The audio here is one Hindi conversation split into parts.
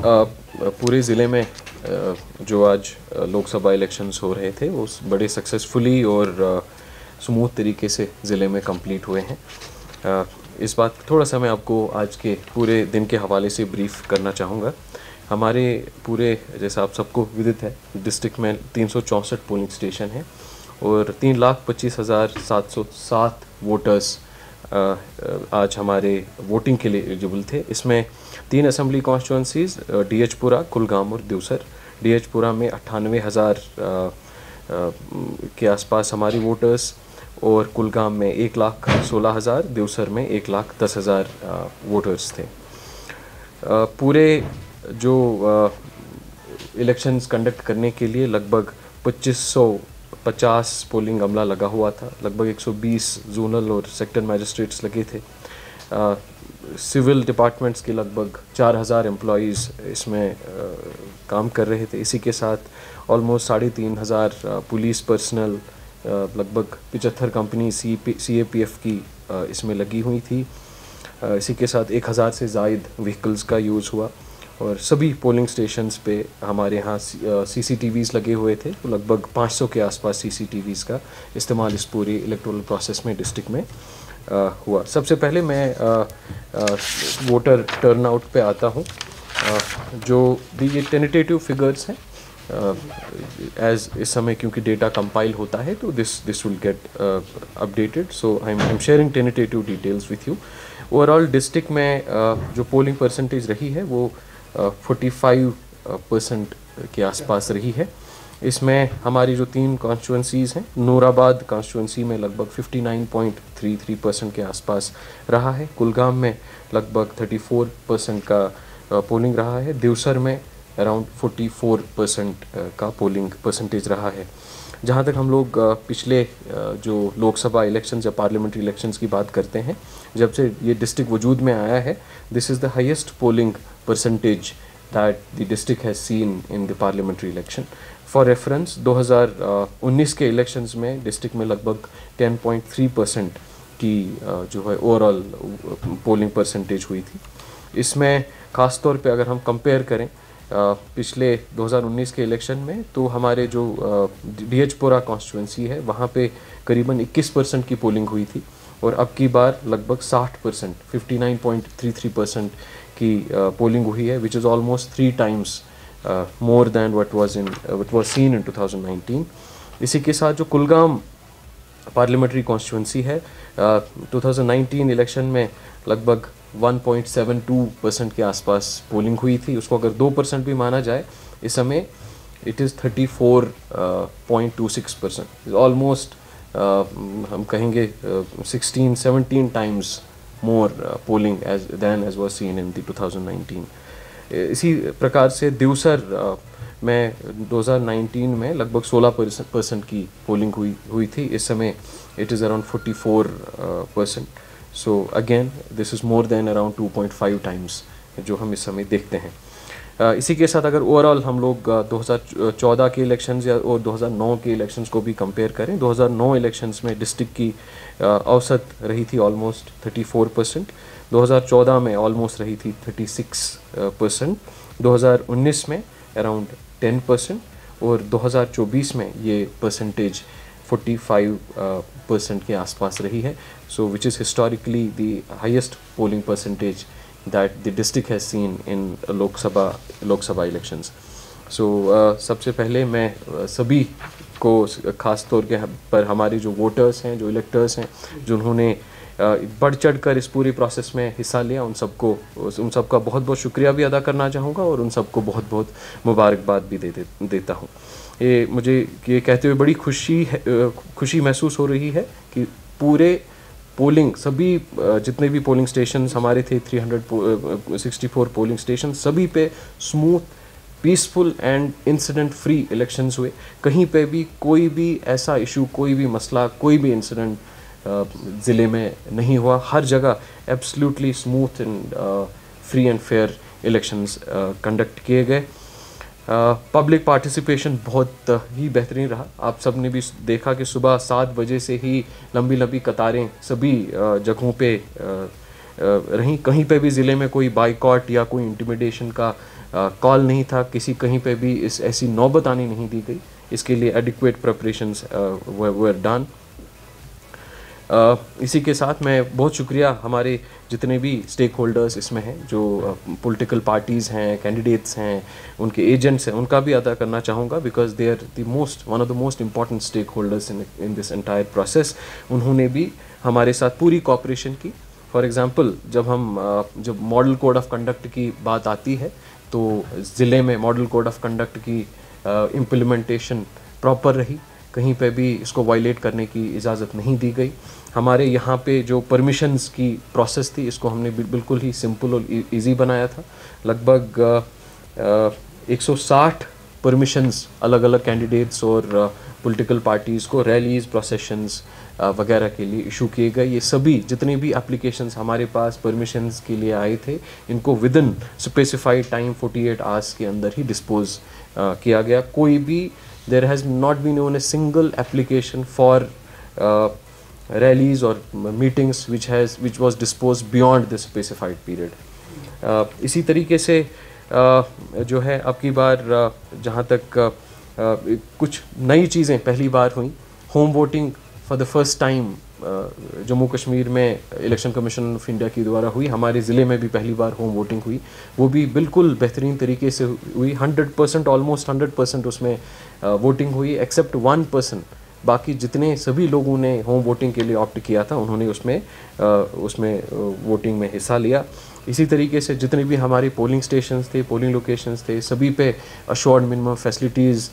पूरे ज़िले में जो आज लोकसभा इलेक्शंस हो रहे थे वो बड़े सक्सेसफुली और स्मूथ तरीके से ज़िले में कंप्लीट हुए हैं। इस बात थोड़ा सा मैं आपको आज के पूरे दिन के हवाले से ब्रीफ करना चाहूँगा। हमारे पूरे, जैसा आप सबको विदित है, डिस्ट्रिक्ट में 364 पोलिंग स्टेशन हैं और 3,25,707 वोटर्स आज हमारे वोटिंग के लिए एलिजिबल थे। इसमें 3 असेंबली कॉन्स्टिट्यूंसीज़, डीएचपुरा, कुलगाम और देवसर। डीएचपुरा में 98,000 के आसपास हमारी वोटर्स और कुलगाम में 1,16,000, देवसर में 1,10,000 वोटर्स थे। पूरे जो इलेक्शंस कंडक्ट करने के लिए लगभग 2550 पोलिंग अमला लगा हुआ था। लगभग 120 जोनल और सेक्टर मैजिस्ट्रेट्स लगे थे। सिविल डिपार्टमेंट्स के लगभग 4,000 एम्प्लॉयज़ इसमें काम कर रहे थे। इसी के साथ ऑलमोस्ट 3,500 पुलिस पर्सनल, लगभग 75 कंपनी CAPF की इसमें लगी हुई थी। इसी के साथ 1,000 से ज़ायद व्हीकल्स का यूज़ हुआ और सभी पोलिंग स्टेशंस पे हमारे यहाँ CCTVs लगे हुए थे। तो लगभग 500 के आसपास CCTVs का इस्तेमाल इस पूरी इलेक्टोरल प्रोसेस में डिस्ट्रिक्ट में हुआ। सबसे पहले मैं वोटर टर्नआउट पे आता हूँ। जो भी ये टेंटेटिव फिगर्स हैं, एज इस समय क्योंकि डेटा कंपाइल होता है तो this will get updated, so I am sharing tentative details with you. Overall district में जो पोलिंग परसेंटेज रही है वो 45% के आसपास रही है। इसमें हमारी जो 3 कॉन्स्टिट्यूंसीज़ हैं, नूराबाद कॉन्स्टिट्यूंसी में लगभग 59.33% के आसपास रहा है। कुलगाम में लगभग 34% का पोलिंग रहा है। देवसर में अराउंड 44% का पोलिंग परसेंटेज रहा है। जहाँ तक हम लोग पिछले जो लोकसभा इलेक्शंस या पार्लियामेंट्री इलेक्शंस की बात करते हैं, जब से ये डिस्ट्रिक्ट वजूद में आया है, this is the highest polling percentage that the district has seen in the parliamentary election. For reference 2019 के इलेक्शंस में डिस्ट्रिक्ट में लगभग 10.3% की जो है ओवरऑल पोलिंग परसेंटेज हुई थी। इसमें ख़ास तौर पे अगर हम कंपेयर करें पिछले 2019 के इलेक्शन में, तो हमारे जो डीएचपुरा कॉन्स्टिट्यूंसी है वहाँ पे करीबन 21% की पोलिंग हुई थी और अब की बार लगभग 60%, 59.33% की पोलिंग हुई है, which is almost 3 times more than what was seen in 2019। इसी के साथ जो कुलगाम पार्लियामेंट्री कॉन्स्टिट्यूंसी है, 2019 इलेक्शन में लगभग 1.72% के आसपास पोलिंग हुई थी। उसको अगर 2% भी माना जाए, इस समय इट इज़ 34.26%, ऑलमोस्ट हम कहेंगे 16-17 times more polling as was seen in 2019। इसी प्रकार से देवसर में 2019 में लगभग 16% की पोलिंग हुई थी। इस समय it is around 44%। So again this is more than around 2.5 times जो हम इस समय देखते हैं। इसी के साथ अगर ओवरऑल हम लोग 2014 के इलेक्शंस या और 2009 के इलेक्शंस को भी कंपेयर करें, 2009 इलेक्शंस में डिस्ट्रिक्ट की औसत रही थी ऑलमोस्ट 34%, 2014 में ऑलमोस्ट रही थी 36%, 2019 में अराउंड 10% और 2024 में ये परसेंटेज 45% के आसपास रही है। सो which is historically the highest polling percentage that the district has seen in Lok Sabha elections. सो सबसे पहले मैं सभी को ख़ास तौर के पर हमारे जो वोटर्स हैं, जो इलेक्टर्स हैं, जिन्होंने बढ़ चढ़ कर इस पूरी प्रोसेस में हिस्सा लिया, उन सबका बहुत बहुत शुक्रिया भी अदा करना चाहूँगा और उन सबको बहुत बहुत मुबारकबाद भी देता हूँ। मुझे ये कहते हुए बड़ी खुशी महसूस हो रही है कि पूरे पोलिंग, सभी जितने भी पोलिंग स्टेशंस हमारे थे, 364 पोलिंग स्टेशन, सभी पे smooth, peaceful and incident free elections हुए। कहीं पे भी कोई भी ऐसा इशू, कोई भी मसला, कोई भी इंसिडेंट ज़िले में नहीं हुआ। हर जगह absolutely smooth and free and fair elections conduct किए गए। पब्लिक पार्टिसिपेशन बहुत ही बेहतरीन रहा। आप सब ने भी देखा कि सुबह 7 बजे से ही लंबी लंबी कतारें सभी जगहों पे रहीं। कहीं पे भी ज़िले में कोई बाइकॉट या कोई इंटिमिडेशन का कॉल नहीं था, कहीं पे भी ऐसी नौबत आने नहीं दी गई। इसके लिए एडिक्वेट प्रिपरेशंस वर डन। इसी के साथ मैं बहुत शुक्रिया हमारे जितने भी स्टेक होल्डर्स इसमें हैं, जो पॉलिटिकल पार्टीज़ हैं, कैंडिडेट्स हैं, उनके एजेंट्स हैं, उनका भी अदा करना चाहूँगा, because they are the one of the most important stakeholders in this entire process. उन्होंने भी हमारे साथ पूरी कॉपरेशन की। फॉर एग्ज़ाम्पल, जब मॉडल कोड ऑफ कंडक्ट की बात आती है तो ज़िले में मॉडल कोड ऑफ कंडक्ट की इम्प्लीमेंटेशन प्रॉपर रही, कहीं पे भी इसको वायलेट करने की इजाज़त नहीं दी गई। हमारे यहाँ पे जो परमिशंस की प्रोसेस थी, इसको हमने बिल्कुल ही सिंपल और इजी बनाया था। लगभग 160 परमिशंस अलग अलग कैंडिडेट्स और पॉलिटिकल पार्टीज़ को रैलीज़, प्रोसेशंस वगैरह के लिए इशू किए गए। ये सभी जितने भी एप्लीकेशंस हमारे पास परमिशंस के लिए आए थे, इनको विदिन स्पेसिफाइड टाइम 48 आवर्स के अंदर ही डिस्पोज किया गया। कोई भी there has not been even a single application for rallies or meetings which was disposed beyond the specified period. इसी तरीके से जो है अब की बार जहाँ तक कुछ नई चीज़ें पहली बार हुई। Home voting for the first time Jammu Kashmir में इलेक्शन कमीशन ऑफ इंडिया के द्वारा हुई। हमारे ज़िले में भी पहली बार होम वोटिंग हुई, वो भी बिल्कुल बेहतरीन तरीके से हुई। 100% ऑलमोस्ट 100% उसमें वोटिंग हुई, एक्सेप्ट 1%। बाकी जितने सभी लोगों ने होम वोटिंग के लिए ऑप्ट किया था, उन्होंने उसमें वोटिंग में हिस्सा लिया। इसी तरीके से जितने भी हमारे पोलिंग स्टेशंस थे, पोलिंग लोकेशंस थे, सभी पे अश्योर्ड मिनिमम फैसिलिटीज़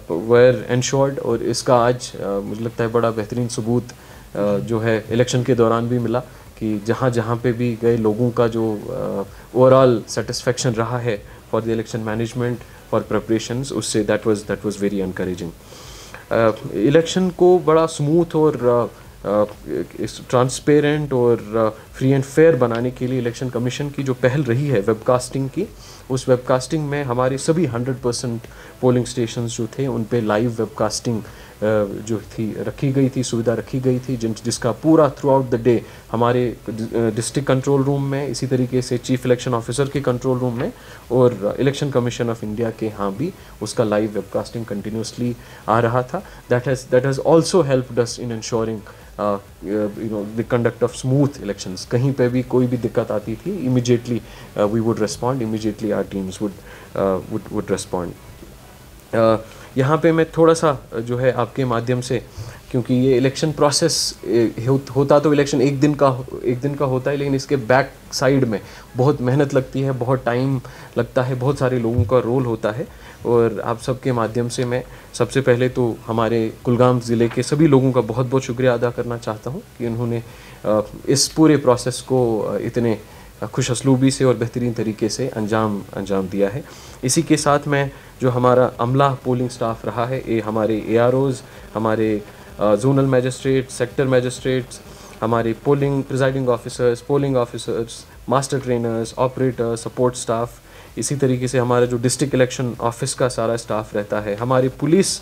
वर एंश्योर्ड। और इसका आज मुझे लगता है बड़ा बेहतरीन सबूत जो है इलेक्शन के दौरान भी मिला कि जहाँ जहाँ पे भी गए लोगों का जो ओवरऑल सेटिस्फेक्शन रहा है for the election management, for preparations, उससे that was very encouraging. Election को बड़ा स्मूथ और ट्रांसपेरेंट और फ्री एंड फेयर बनाने के लिए इलेक्शन कमीशन की जो पहल रही है वेबकास्टिंग की, उस वेबकास्टिंग में हमारे सभी 100% पोलिंग स्टेशंस जो थे उन पे लाइव वेबकास्टिंग जो थी रखी गई थी, सुविधा रखी गई थी, जिसका पूरा थ्रू आउट द डे हमारे डिस्ट्रिक्ट कंट्रोल रूम में, इसी तरीके से चीफ इलेक्शन ऑफिसर के कंट्रोल रूम में और इलेक्शन कमीशन ऑफ इंडिया के यहाँ भी उसका लाइव वेबकास्टिंग कंटिन्यूसली आ रहा था। That has also helped us in ensuring the conduct of smooth elections. कहीं पे भी कोई भी दिक्कत आती थी, immediately we would respond, immediately our teams would respond. यहाँ पे मैं थोड़ा सा जो है आपके माध्यम से, क्योंकि ये इलेक्शन प्रोसेस होता तो इलेक्शन एक दिन का होता है, लेकिन इसके बैक साइड में बहुत मेहनत लगती है, बहुत टाइम लगता है, बहुत सारे लोगों का रोल होता है। और आप सबके माध्यम से मैं सबसे पहले तो हमारे कुलगाम ज़िले के सभी लोगों का बहुत बहुत शुक्रिया अदा करना चाहता हूँ कि उन्होंने इस पूरे प्रोसेस को इतने खुश असलूबी से और बेहतरीन तरीके से अंजाम दिया है। इसी के साथ मैं जो हमारा अमला पोलिंग स्टाफ रहा है, ये हमारे AROs, हमारे जोनल मैजिस्ट्रेट्स, सेक्टर मैजिस्ट्रेट्स, हमारे polling presiding officers, master trainers, operator, support staff, इसी तरीके से हमारा जो डिस्ट्रिक्ट इलेक्शन ऑफिस का सारा स्टाफ रहता है, हमारी पुलिस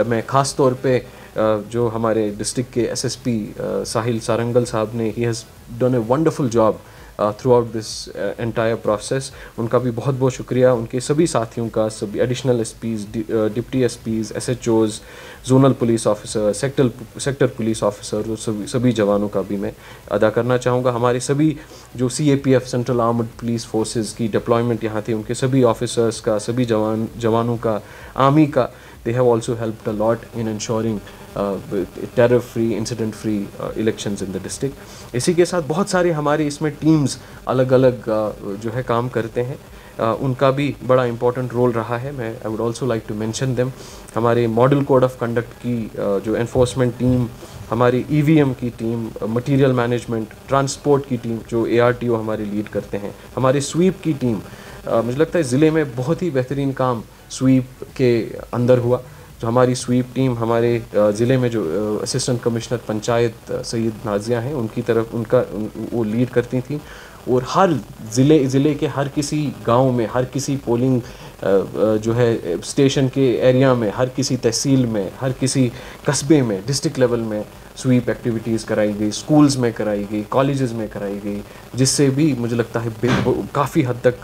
में ख़ास तौर पे जो हमारे डिस्ट्रिक्ट के SSP साहिल सारंगल साहब ने, he has done a wonderful job through out this entire process. उनका भी बहुत बहुत शुक्रिया, उनके सभी साथियों का, सभी additional SPs, deputy SPs, SHOs, zonal police officer, sector police officer, सभी जवानों का भी मैं अदा करना चाहूँगा। हमारे सभी जो CAPF central armed police forces की डिप्लॉयमेंट यहाँ थी, उनके सभी ऑफिसर्स का, सभी जवानों का, आर्मी का, they have also helped a lot in ensuring terror free, incident free elections in the district। इसी के साथ बहुत सारे हमारे इसमें टीम्स अलग अलग जो है काम करते हैं, उनका भी बड़ा इम्पोर्टेंट रोल रहा है। मैं I would also like to mention them. हमारे मॉडल कोड ऑफ कंडक्ट की जो एनफोर्समेंट टीम, हमारी EVM की टीम, मटेरियल मैनेजमेंट, ट्रांसपोर्ट की टीम जो ARTO हमारे लीड करते हैं, हमारे स्वीप की टीम, मुझे लगता है ज़िले में बहुत ही बेहतरीन काम स्वीप के अंदर हुआ। जो हमारी स्वीप टीम हमारे ज़िले में जो असिस्टेंट कमिश्नर पंचायत सैयद नाजिया हैं, उनकी तरफ वो लीड करती थी। और हर ज़िले के हर किसी गांव में, हर किसी पोलिंग जो है स्टेशन के एरिया में, हर किसी तहसील में, हर किसी कस्बे में, डिस्ट्रिक्ट लेवल में स्वीप एक्टिविटीज़ कराई गई, स्कूल्स में कराई गई, कॉलेजेस में कराई गई, जिससे भी मुझे लगता है काफ़ी हद तक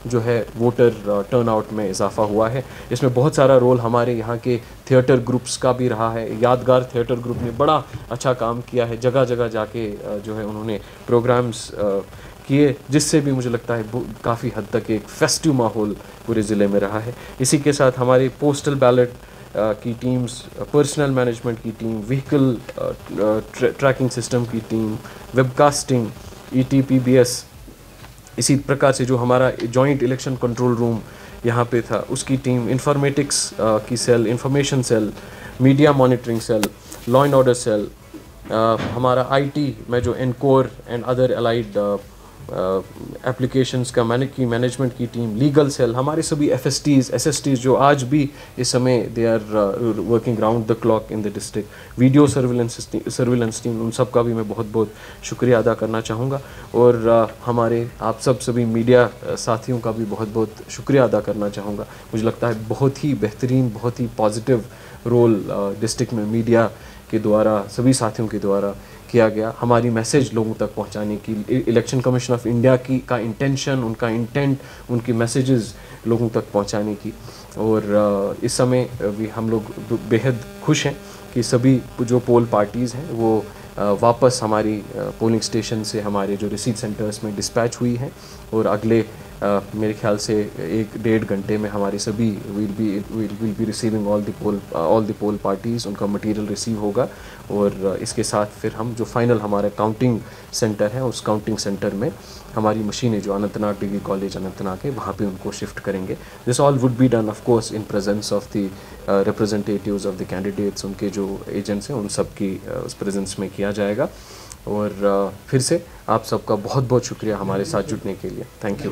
जो है वोटर टर्नआउट में इजाफा हुआ है। इसमें बहुत सारा रोल हमारे यहाँ के थिएटर ग्रुप्स का भी रहा है। यादगार थिएटर ग्रुप ने बड़ा अच्छा काम किया है, जगह जगह जाके जो है उन्होंने प्रोग्राम्स किए, जिससे भी मुझे लगता है काफ़ी हद तक एक फेस्टिव माहौल पूरे ज़िले में रहा है। इसी के साथ हमारे पोस्टल बैलेट की टीम्स, पर्सनल मैनेजमेंट की टीम, व्हीकल ट्रैकिंग सिस्टम की टीम, वेबकास्टिंग, ETPBS, इसी प्रकार से जो हमारा जॉइंट इलेक्शन कंट्रोल रूम यहाँ पे था उसकी टीम, इंफॉर्मेटिक्स की cell, information cell, media monitoring cell, law and order cell, हमारा IT में जो Encore and other allied applications का मैनेजमेंट की टीम, लीगल सेल, हमारे सभी FSTs, SSTs जो आज भी इस समय they are working round the clock in the district, video surveillance team, उन सब का भी मैं बहुत बहुत शुक्रिया अदा करना चाहूँगा। और हमारे आप सभी मीडिया साथियों का भी बहुत बहुत शुक्रिया अदा करना चाहूँगा। मुझे लगता है बहुत ही बेहतरीन, बहुत ही पॉजिटिव रोल डिस्ट्रिक्ट में मीडिया के द्वारा, सभी साथियों के द्वारा किया गया, हमारी मैसेज लोगों तक पहुंचाने की। इलेक्शन कमीशन ऑफ इंडिया का इंटेंशन, उनका इंटेंट, उनकी मैसेजेस लोगों तक पहुंचाने की। और इस समय भी हम लोग बेहद खुश हैं कि सभी जो पोल पार्टीज़ हैं वो वापस हमारी पोलिंग स्टेशन से हमारे जो रिसीट सेंटर्स में डिस्पैच हुई हैं, और अगले मेरे ख्याल से 1-1.5 घंटे में हमारी सभी will be receiving all the poll parties, उनका मटेरियल रिसीव होगा। और इसके साथ फिर हम जो फाइनल हमारा काउंटिंग सेंटर है, उस काउंटिंग सेंटर में हमारी मशीनें जो अनंतनाग डिग्री कॉलेज अनंतनाग है वहाँ पे उनको शिफ्ट करेंगे। This all would be done of course in presence of the representatives of the candidates, उनके जो एजेंट्स हैं उन सब की उस प्रेजेंस में किया जाएगा। और फिर से आप सबका बहुत बहुत शुक्रिया हमारे साथ जुड़ने के लिए। Thank you.